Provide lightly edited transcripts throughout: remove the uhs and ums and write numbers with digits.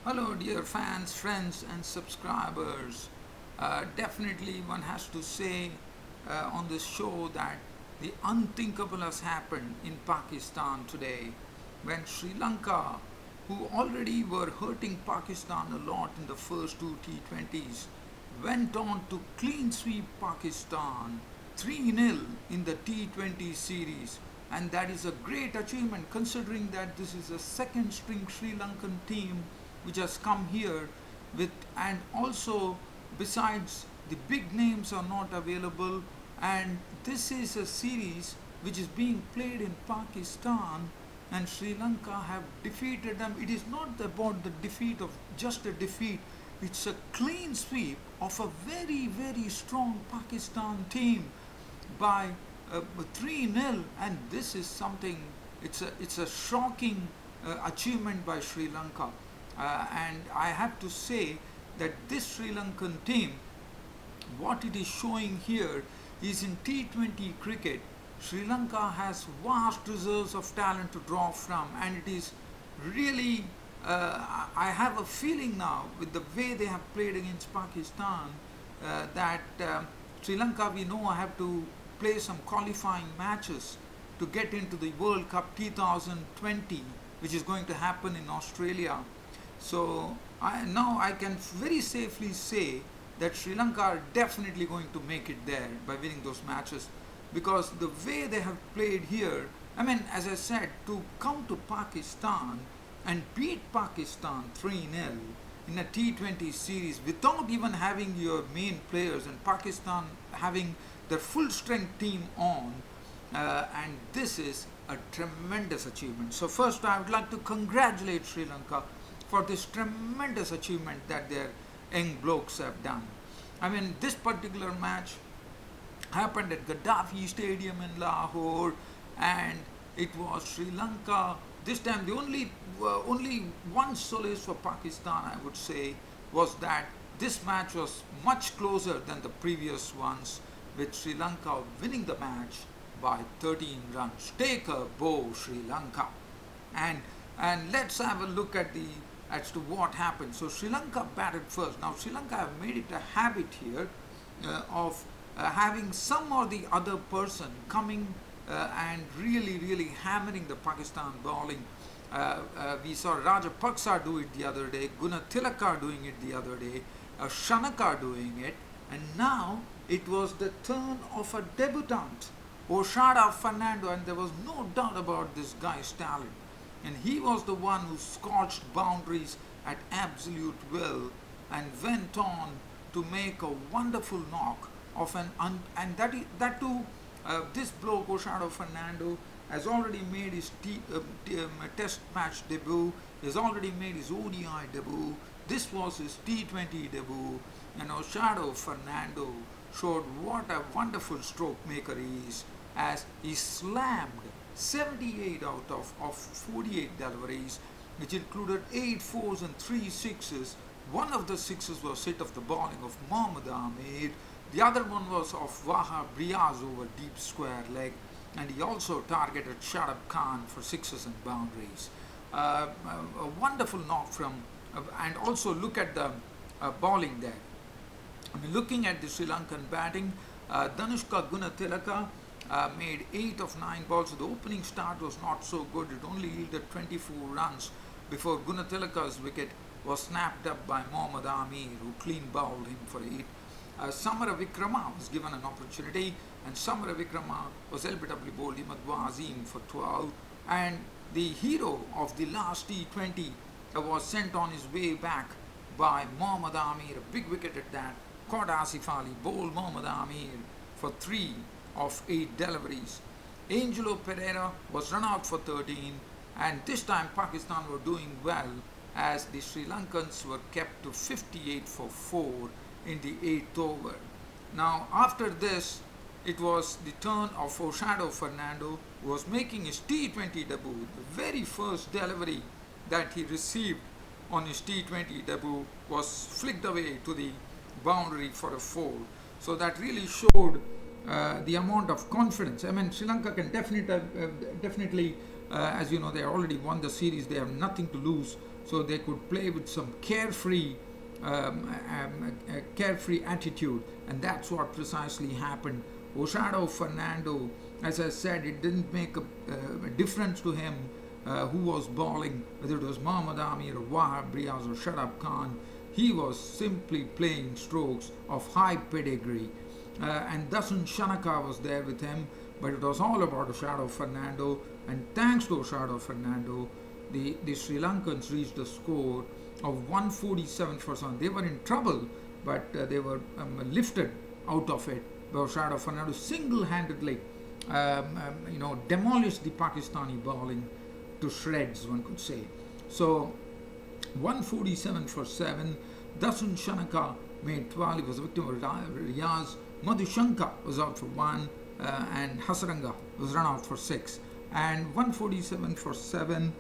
Hello, dear fans, friends, and subscribers. Definitely, one has to say on this show that the unthinkable has happened in Pakistan today when Sri Lanka, who already were hurting Pakistan a lot in the first two T20s, went on to clean sweep Pakistan 3-0 in the T20 series. And that is a great achievement considering that this is a second string Sri Lankan team which has come here with, and also besides the big names are not available, and this is a series which is being played in Pakistan, and Sri Lanka have defeated them. It is not about the defeat of just a defeat, it's a clean sweep of a very strong Pakistan team by 3-0, and this is something, it's a shocking achievement by Sri Lanka. And I have to say that this Sri Lankan team, what it is showing here is in T20 cricket, Sri Lanka has vast reserves of talent to draw from, and it is really, I have a feeling now with the way they have played against Pakistan that Sri Lanka, we know, have to play some qualifying matches to get into the World Cup 2020, which is going to happen in Australia. So now I can very safely say that Sri Lanka are definitely going to make it there by winning those matches, because the way they have played here, I mean, as I said, to come to Pakistan and beat Pakistan 3-0 in a T20 series without even having your main players, and Pakistan having their full strength team on, and this is a tremendous achievement. So first I would like to congratulate Sri Lanka for this tremendous achievement that their young blokes have done. I mean, this particular match happened at Gaddafi Stadium in Lahore, and it was Sri Lanka. This time, the only one solace for Pakistan, I would say, was that this match was much closer than the previous ones, with Sri Lanka winning the match by 13 runs. Take a bow, Sri Lanka. And let's have a look at the as to what happened. So Sri Lanka batted first. Now Sri Lanka have made it a habit here of having some or the other person coming and really hammering the Pakistan bowling. We saw Rajapaksa do it the other day, Gunathilaka doing it the other day, Shanaka doing it, and now it was the turn of a debutant, Oshada Fernando, and there was no doubt about this guy's talent. And he was the one who scorched boundaries at absolute will and went on to make a wonderful knock of and that too, this bloke Oshado Fernando has already made his test match debut, has already made his ODI debut, this was his T20 debut, and Oshado Fernando showed what a wonderful stroke maker he is, as he slammed 78 out of 48 deliveries, which included 8 fours and 3 sixes. One of the sixes was hit off the bowling of Mohammad Amir. The other one was of Wahab Riaz over deep square leg, and he also targeted Shadab Khan for sixes and boundaries. A wonderful knock from, and also look at the bowling there. I mean, looking at the Sri Lankan batting, Danushka Gunathilaka made 8 of 9 balls. So the opening start was not so good. It only yielded 24 runs before Gunathilaka's wicket was snapped up by Mohammad Amir, who clean bowled him for 8. Samara Vikrama was given an opportunity, and Samara Vikrama was LBW bowled Imad Azim for 12. And the hero of the last T20 was sent on his way back by Mohammad Amir, a big wicket at that. Caught Asif Ali, bowled Mohammad Amir for 3 of 8 deliveries. Angelo Pereira was run out for 13, and this time Pakistan were doing well as the Sri Lankans were kept to 58 for 4 in the 8th over. Now after this, it was the turn of Oshado Fernando, who was making his T20 debut. The very first delivery that he received on his T20 debut was flicked away to the boundary for a 4. So that really showed the amount of confidence. I mean, Sri Lanka can definitely, as you know, they already won the series. They have nothing to lose. so they could play with some carefree attitude, and that's what precisely happened. Oshado Fernando, as I said, it didn't make a difference to him who was bowling, whether it was Mohammad Amir or Wahab Riaz or Shadab Khan. He was simply playing strokes of high pedigree. And Dasun Shanaka was there with him, but it was all about Oshado Fernando. And thanks to Oshado Fernando, the Sri Lankans reached a score of 147 for 7. They were in trouble, but they were lifted out of it by Oshado Fernando single-handedly, demolished the Pakistani bowling to shreds, one could say. So 147 for 7. Dasun Shanaka made 12. He was a victim of Riaz. Madhushanka was out for 1, and Hasaranga was run out for 6. And 147 for 7,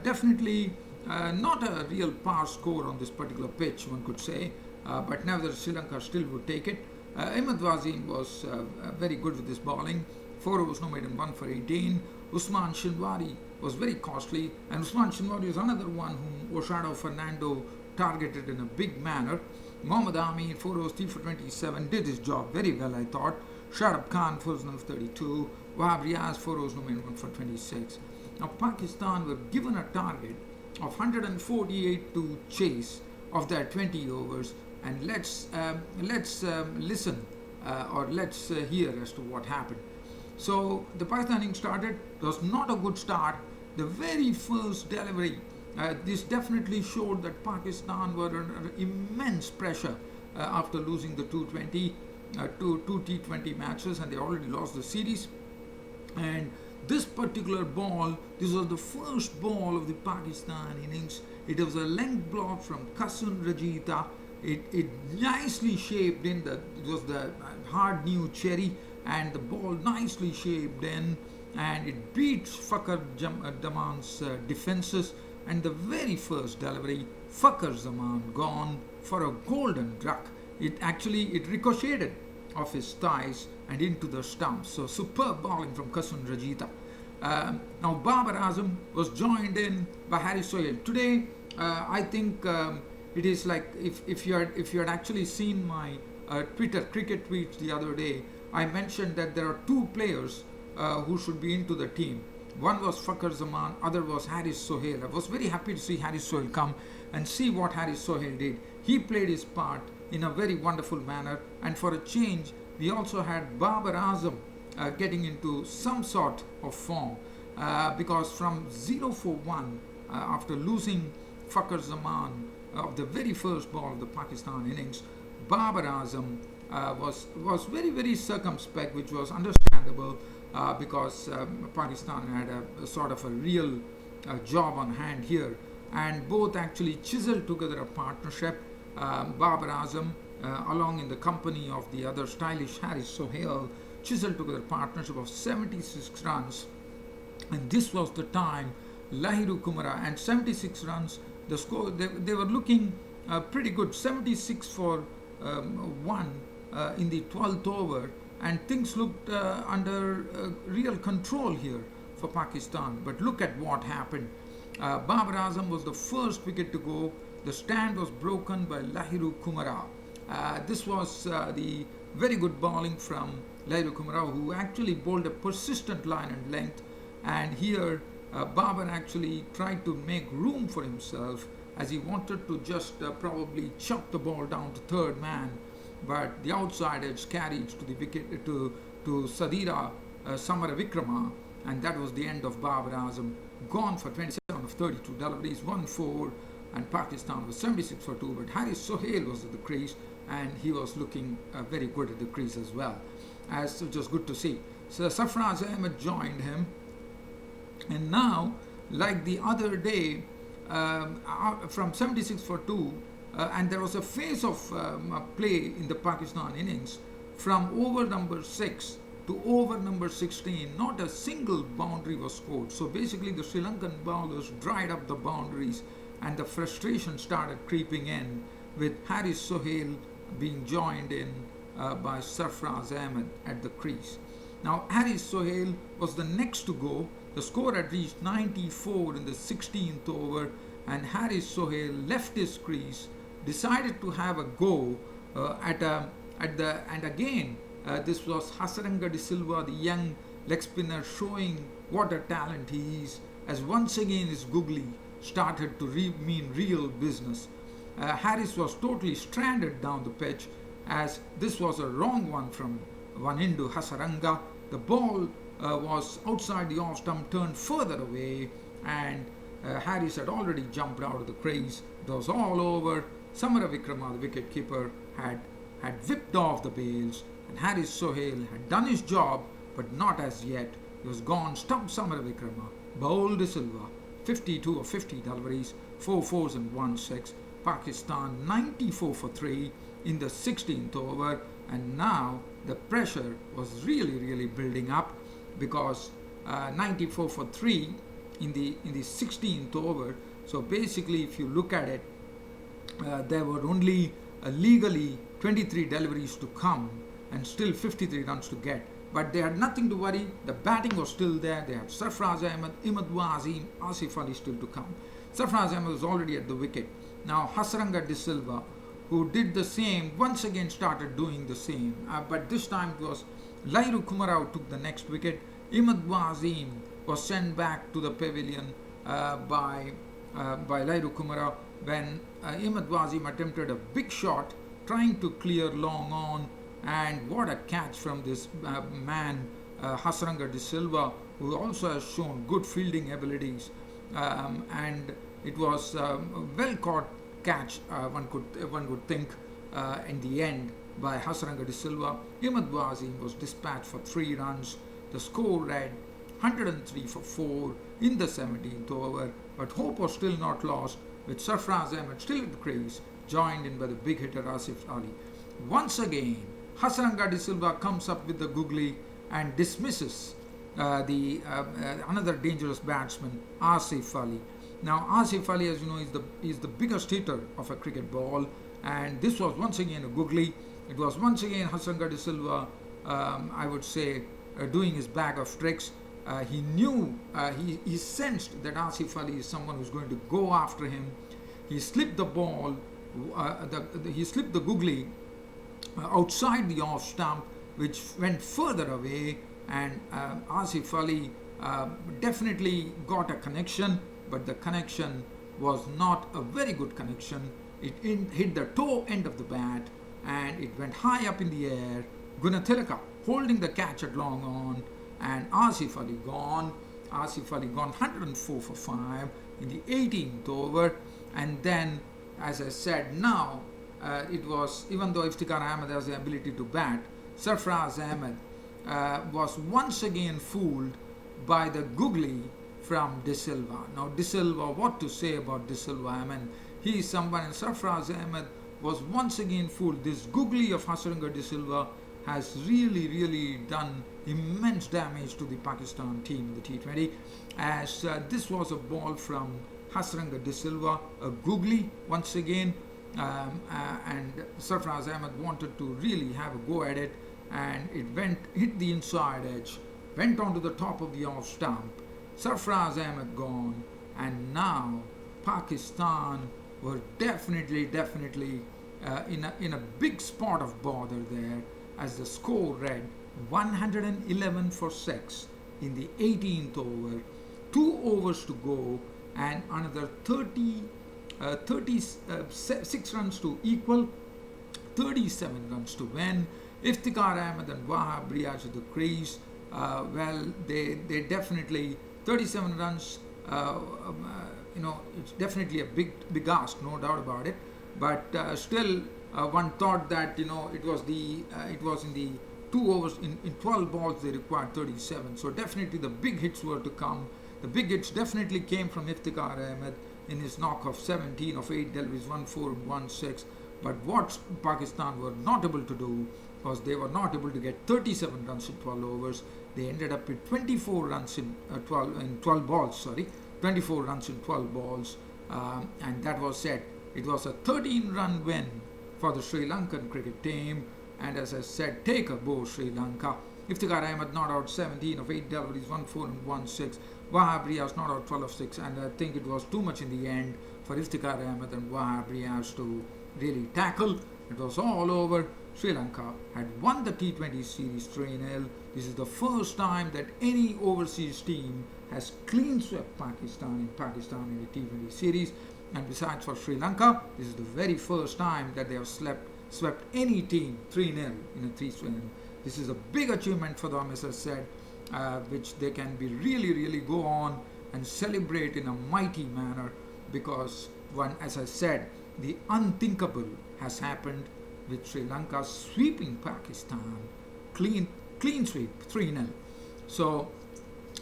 definitely not a real power score on this particular pitch, one could say, but nevertheless Sri Lanka still would take it. Ahmed Wazim was very good with this bowling. 4 overs no maiden, 1 for 18. Usman Shinwari was very costly, and Usman Shinwari was another one whom Oshado Fernando targeted in a big manner. Mohammad Amir, 4 overs, 3 for 27, did his job very well, I thought. Shadab Khan, 4 overs, 32. Wahab Riaz, 4 overs, no maiden, 1 for 26. Now, Pakistan were given a target of 148 to chase of their 20 overs, and let's listen or let's hear as to what happened. So the Pakistan innings started. It was not a good start. The very first delivery, this definitely showed that Pakistan were under immense pressure after losing the two T20 matches, and they already lost the series. And this particular ball, this was the first ball of the Pakistan innings. It was a length block from Kasun Rajita. It nicely shaped in. It was the hard new cherry, and the ball nicely shaped in, and it beat Fakhar Zaman's defenses. And the very first delivery, Fakhar Zaman gone for a golden duck. It ricocheted off his thighs and into the stumps. So superb bowling from Kasun Rajita. Now Babar Azam was joined in by Haris Sohail. Today, I think it is like if you had actually seen my Twitter cricket tweets the other day, I mentioned that there are 2 players who should be into the team. One was Fakhar Zaman, other was Haris Sohail. I was very happy to see Haris Sohail come and see what Haris Sohail did. He played his part in a very wonderful manner, and for a change, we also had Babar Azam getting into some sort of form, because from 0 for 1 after losing Fakhar Zaman of the very first ball of the Pakistan innings, Babar Azam was very, very circumspect, which was understandable because Pakistan had a sort of a real job on hand here, and both actually chiseled together a partnership. Babar Azam, along in the company of the other stylish Haris Sohail, chiseled together a partnership of 76 runs, and this was the time Lahiru Kumara, and 76 runs, the score, they were looking pretty good, 76 for 1 in the 12th over, and things looked under real control here for Pakistan. But look at what happened. Babar Azam was the first wicket to go. The stand was broken by Lahiru Kumara. This was the very good bowling from Lahiru Kumara, who actually bowled a persistent line and length, and here Babar actually tried to make room for himself, as he wanted to just probably chuck the ball down to third man, but the outside edge carried to the wicket to Sadira Samara Vikrama, and that was the end of Babar Azam. Gone for 27 of 32 deliveries, 1-4, and Pakistan was 76 for 2. But Haris Sohail was at the crease, and he was looking very good at the crease as well, as which was good to see. So Sarfraz Ahmed joined him, and now, like the other day, from 76 for 2, and there was a phase of play in the Pakistan innings from over number 6 to over number 16. Not a single boundary was scored. So basically the Sri Lankan bowlers dried up the boundaries, and the frustration started creeping in, with Haris Sohail being joined in by Sarfraz Ahmed at the crease. Now Haris Sohail was the next to go. The score had reached 94 in the 16th over, and Haris Sohail left his crease, decided to have a go and again this was Hasaranga de Silva, the young leg spinner, showing what a talent he is, as once again his googly started to mean real business. Harris was totally stranded down the pitch, as this was a wrong one from one into Hasaranga. The ball was outside the off stump, turned further away, and Harris had already jumped out of the crease. It was all over. Samara Vikrama, the wicket keeper, had whipped off the bails, and Haris Sohail had done his job, but not as yet. He was gone. Stumped Samara Vikrama, bowled De Silva, 52 of 50 deliveries, 4 fours and 1 6. Pakistan 94 for 3 in the 16th over, and now the pressure was really building up, because 94 for 3 in the 16th over. So basically, if you look at it, there were only legally 23 deliveries to come and still 53 runs to get. But they had nothing to worry. The batting was still there. They had Sarfraz Ahmed, Imad Wasim, Asif Ali still to come. Sarfraz Ahmed was already at the wicket. Now Hasaranga de Silva, who did the same, once again started doing the same. But this time it was Lairu Kumara who took the next wicket. Imad Wasim was sent back to the pavilion by Lairu Kumara when Imad Wasim attempted a big shot trying to clear long on, and what a catch from this man Hasaranga de Silva, who also has shown good fielding abilities, and it was a well caught catch, one would think, in the end by Hasaranga de Silva. Imad Wasim was dispatched for 3 runs. The score read 103 for 4 in the 17th over, but hope was still not lost, with Sarfraz Ahmed still at the crease, joined in by the big hitter Asif Ali. Once again, Hasaranga de Silva comes up with the googly and dismisses another dangerous batsman, Asif Ali. Now Asif Ali, as you know, is the biggest hitter of a cricket ball, and this was once again a googly. It was once again Hasaranga de Silva, I would say, doing his bag of tricks. He knew, he sensed that Asif Ali is someone who's going to go after him. He slipped the ball, he slipped the googly outside the off stump, which went further away, and Asif Ali definitely got a connection, but the connection was not a very good connection. It hit the toe end of the bat, and it went high up in the air. Gunathilaka holding the catch at long on, and Asif Ali gone. Asif Ali gone 104 for 5 in the 18th over. And then, as I said, now it was, even though Iftikhar Ahmed has the ability to bat, Sarfraz Ahmed was once again fooled by the googly from De Silva. Now De Silva, what to say about De Silva? I mean, he is someone, and Sarfraz Ahmed was once again fooled. This googly of Hasaranga de Silva has really done immense damage to the Pakistan team in the T20, as this was a ball from Hasaranga de Silva, a googly once again, and Sarfraz Ahmed wanted to really have a go at it, and it hit the inside edge, went onto the top of the off stump. Sarfraz Ahmed gone, and now Pakistan were definitely in a big spot of bother there, as the score read 111 for 6 in the 18th over, 2 overs to go, and another 36 runs to equal, 37 runs to win. Iftikhar Ahmed and Wahab Riaz at the crease. Well, they definitely 37 runs. It's definitely a big ask, no doubt about it. But still, one thought that it was in the 2 overs in 12 balls they required 37. So definitely the big hits were to come. The big hits definitely came from Iftikhar Ahmed in his knock of 17 of 8 deliveries, 1 4 and 1 6. But what Pakistan were not able to do was they were not able to get 37 runs in 12 overs. They ended up with 24 runs in 12 balls. 24 runs in 12 balls, and that was said. It was a 13-run win for the Sri Lankan cricket team, and as I said, take a bow Sri Lanka. Iftikhar Ahmed not out 17 of 8 deliveries, 1 4 and 1 6. Wahab Riaz not out 12 of 6, and I think it was too much in the end for Iftikhar Ahmed and Wahab Riaz to really tackle. It was all over. Sri Lanka had won the T20 series 3-0. This is the first time that any overseas team has clean swept Pakistan in the T20 series. And besides for Sri Lanka, this is the very first time that they have swept any team 3-0 in a 3-0. This is a big achievement for them, as I said, which they can be really go on and celebrate in a mighty manner, because as I said, the unthinkable has happened with Sri Lanka sweeping Pakistan, clean sweep, 3-0. So,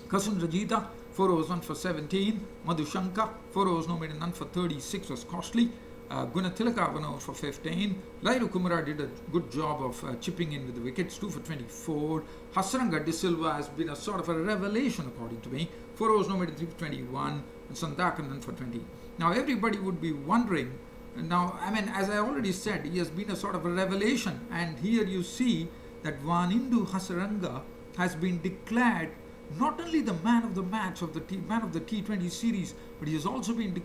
Kasun Rajita, 4 overs 1 for 17. Madhushanka, 4 overs no made and none for 36, was costly. Gunathilaka, 1 over for 15. Lairu Kumara did a good job of chipping in with the wickets, 2 for 24. Hasaranga De Silva has been a sort of a revelation, according to me. 4 overs no made and 3 for 21. And Sandakanan for 20. Now, everybody would be wondering, now, I mean, as I already said, he has been a sort of a revelation. And here you see that Vanindu Hasaranga has been declared not only the man of the match of the man of the T20 series, but he has also been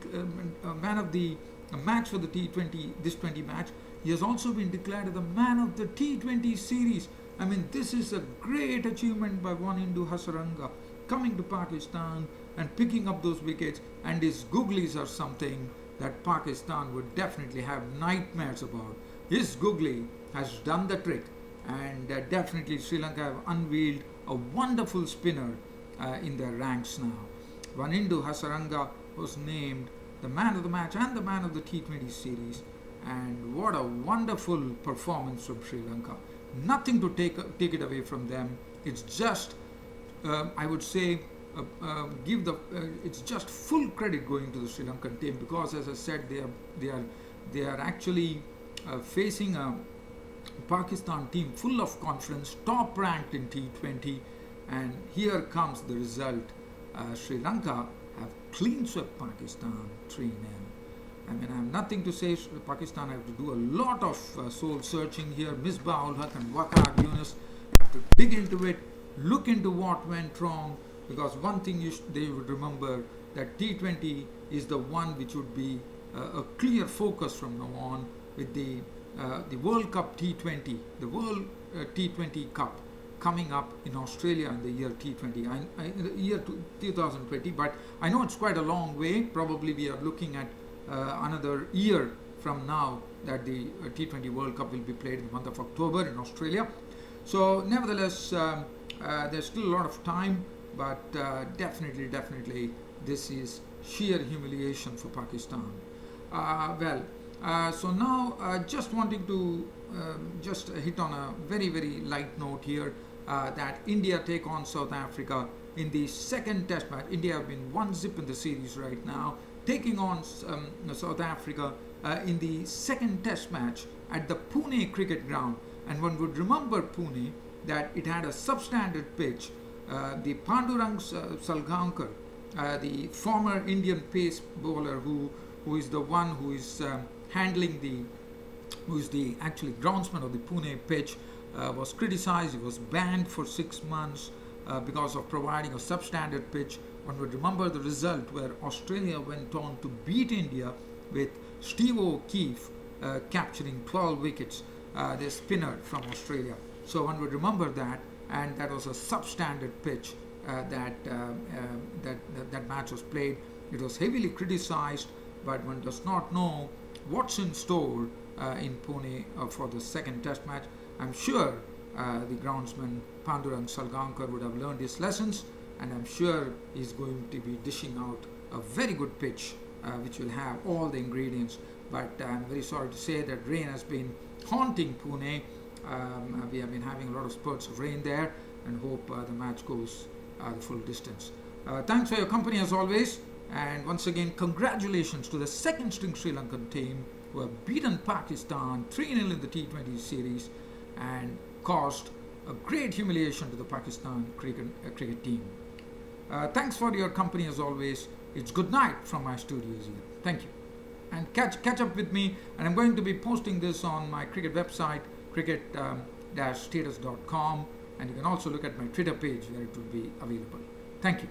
man of the match for the this 20 match. He has also been declared the man of the T20 series. I mean, this is a great achievement by Vanindu Hasaranga, coming to Pakistan and picking up those wickets, and his googlies are something that Pakistan would definitely have nightmares about. His googly has done the trick, and definitely Sri Lanka have unveiled a wonderful spinner in their ranks now. Vanindu Hasaranga was named the man of the match and the man of the T20 series, and what a wonderful performance from Sri Lanka. Nothing to take it away from them. It's just, I would say, it's just full credit going to the Sri Lankan team, because, as I said, they are actually facing a Pakistan team full of confidence, top ranked in T20, and here comes the result. Sri Lanka have clean swept Pakistan 3-0. I mean, I have nothing to say. Pakistan have to do a lot of soul searching here. Misbah ul Haq and Waqar Yunus have to dig into it, look into what went wrong, because one thing they would remember, that T20 is the one which would be a clear focus from now on, with the World Cup T20, the World T20 Cup coming up in Australia in the year T20, in the year 2020. But I know it's quite a long way. Probably we are looking at another year from now that the T20 World Cup will be played in the month of October in Australia. So nevertheless, there's still a lot of time, but definitely this is sheer humiliation for Pakistan. So now just wanting to just hit on a very light note here, that India take on South Africa in the second test match. India have been 1-0 in the series right now, taking on South Africa in the second test match at the Pune cricket ground. And one would remember Pune, that it had a substandard pitch. The Pandurang Salgaonkar, the former Indian pace bowler who is the one who is who is the actually groundsman of the Pune pitch, was criticized. He was banned for 6 months because of providing a substandard pitch. One would remember the result, where Australia went on to beat India with Steve O'Keefe capturing 12 wickets, the spinner from Australia. So one would remember that, and that was a substandard pitch that match was played. It was heavily criticized, but one does not know what's in store in Pune for the second test match. I'm sure the groundsman Pandurang Salgaonkar would have learned his lessons, and I'm sure he's going to be dishing out a very good pitch which will have all the ingredients. But I'm very sorry to say that rain has been haunting Pune. We have been having a lot of spurts of rain there, and hope the match goes the full distance. Thanks for your company as always, and once again congratulations to the second string Sri Lankan team, who have beaten Pakistan 3-0 in the T20 series and caused a great humiliation to the Pakistan cricket team. Thanks for your company as always. It's good night from my studios here. Thank you. And catch up with me, and I'm going to be posting this on my cricket website, cricket-status.com, and you can also look at my Twitter page where it will be available. Thank you.